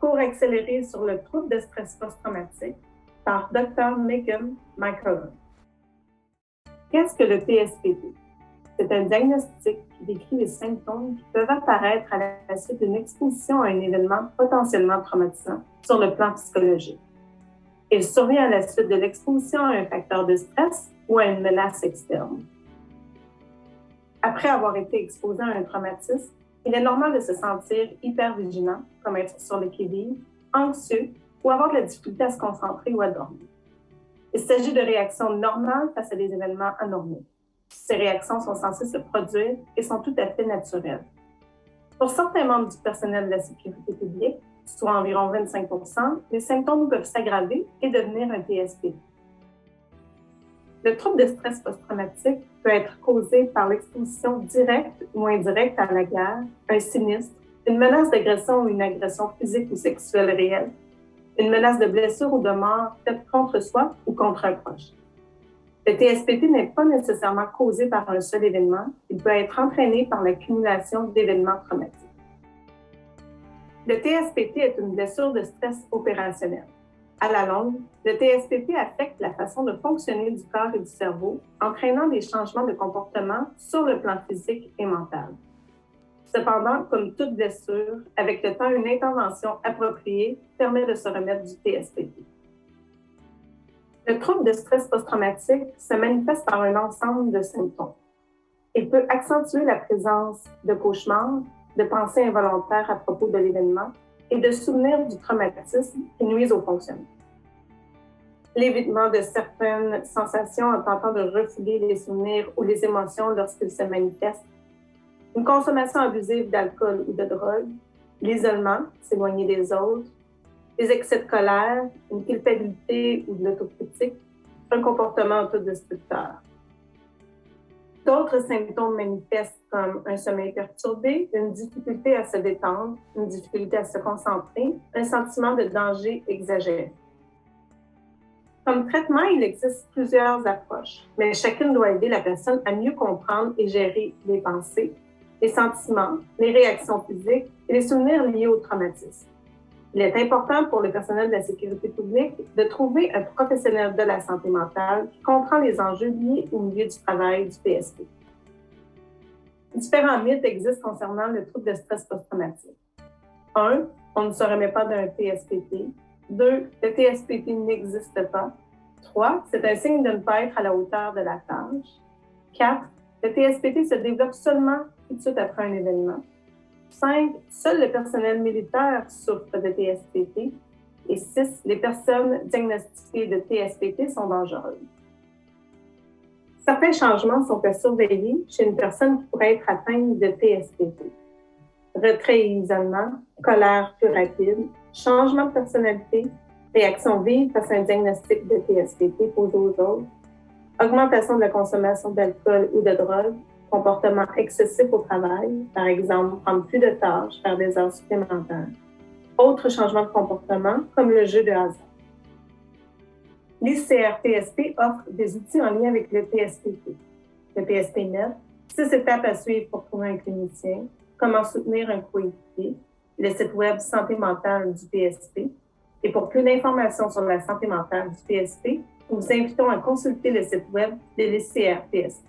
cours accéléré sur le trouble de stress post-traumatique par Dr. Megan McCullough. Qu'est-ce que le TSPT? C'est un diagnostic qui décrit les symptômes qui peuvent apparaître à la suite d'une exposition à un événement potentiellement traumatisant sur le plan psychologique. Il survient à la suite de l'exposition à un facteur de stress ou à une menace externe. Après avoir été exposé à un traumatisme, il est normal de se sentir hypervigilant, comme être sur le qui-vive, anxieux ou avoir de la difficulté à se concentrer ou à dormir. Il s'agit de réactions normales face à des événements anormaux. Ces réactions sont censées se produire et sont tout à fait naturelles. Pour certains membres du personnel de la sécurité publique, soit environ 25 %, les symptômes peuvent s'aggraver et devenir un TSPT. Le trouble de stress post-traumatique peut être causé par l'exposition directe ou indirecte à la guerre, un sinistre, une menace d'agression ou une agression physique ou sexuelle réelle, une menace de blessure ou de mort faite contre soi ou contre un proche. Le TSPT n'est pas nécessairement causé par un seul événement, il peut être entraîné par l'accumulation d'événements traumatiques. Le TSPT est une blessure de stress opérationnelle. À la longue, le TSPT affecte la façon de fonctionner du corps et du cerveau, entraînant des changements de comportement sur le plan physique et mental. Cependant, comme toute blessure, avec le temps, une intervention appropriée permet de se remettre du TSPT. Le trouble de stress post-traumatique se manifeste par un ensemble de symptômes. Il peut accentuer la présence de cauchemars, de pensées involontaires à propos de l'événement et de souvenirs du traumatisme qui nuisent au fonctionnement. L'évitement de certaines sensations en tentant de refouler les souvenirs ou les émotions lorsqu'ils se manifestent, une consommation abusive d'alcool ou de drogue, l'isolement, s'éloigner des autres, des excès de colère, une culpabilité ou de l'autocritique, un comportement autodestructeur. D'autres symptômes manifestent comme un sommeil perturbé, une difficulté à se détendre, une difficulté à se concentrer, un sentiment de danger exagéré. Comme traitement, il existe plusieurs approches, mais chacune doit aider la personne à mieux comprendre et gérer les pensées, les sentiments, les réactions physiques et les souvenirs liés au traumatisme. Il est important pour le personnel de la sécurité publique de trouver un professionnel de la santé mentale qui comprend les enjeux liés au milieu du travail du TSP. Différents mythes existent concernant le trouble de stress post-traumatique. 1. On ne se remet pas d'un TSPT. 2. Le TSPT n'existe pas. 3. C'est un signe de ne pas être à la hauteur de la tâche. 4. Le TSPT se développe seulement tout de suite après un événement. 5. Seul le personnel militaire souffre de TSPT. Et 6. Les personnes diagnostiquées de TSPT sont dangereuses. Certains changements sont à surveiller chez une personne qui pourrait être atteinte de TSPT. Retrait et isolement, colère plus rapide, changement de personnalité, réaction vive face à un diagnostic de TSPT posé aux autres, augmentation de la consommation d'alcool ou de drogue, comportement excessif au travail, par exemple prendre plus de tâches, faire des heures supplémentaires. Autres changements de comportement, comme le jeu de hasard. L'ICRTSP offre des outils en lien avec le TSPT. Le TSPnet, 6 étapes à suivre pour trouver un clinicien, comment soutenir un coéquipier, le site web Santé mentale du TSP. Et pour plus d'informations sur la santé mentale du TSP, nous vous invitons à consulter le site web de l'ICRTSP.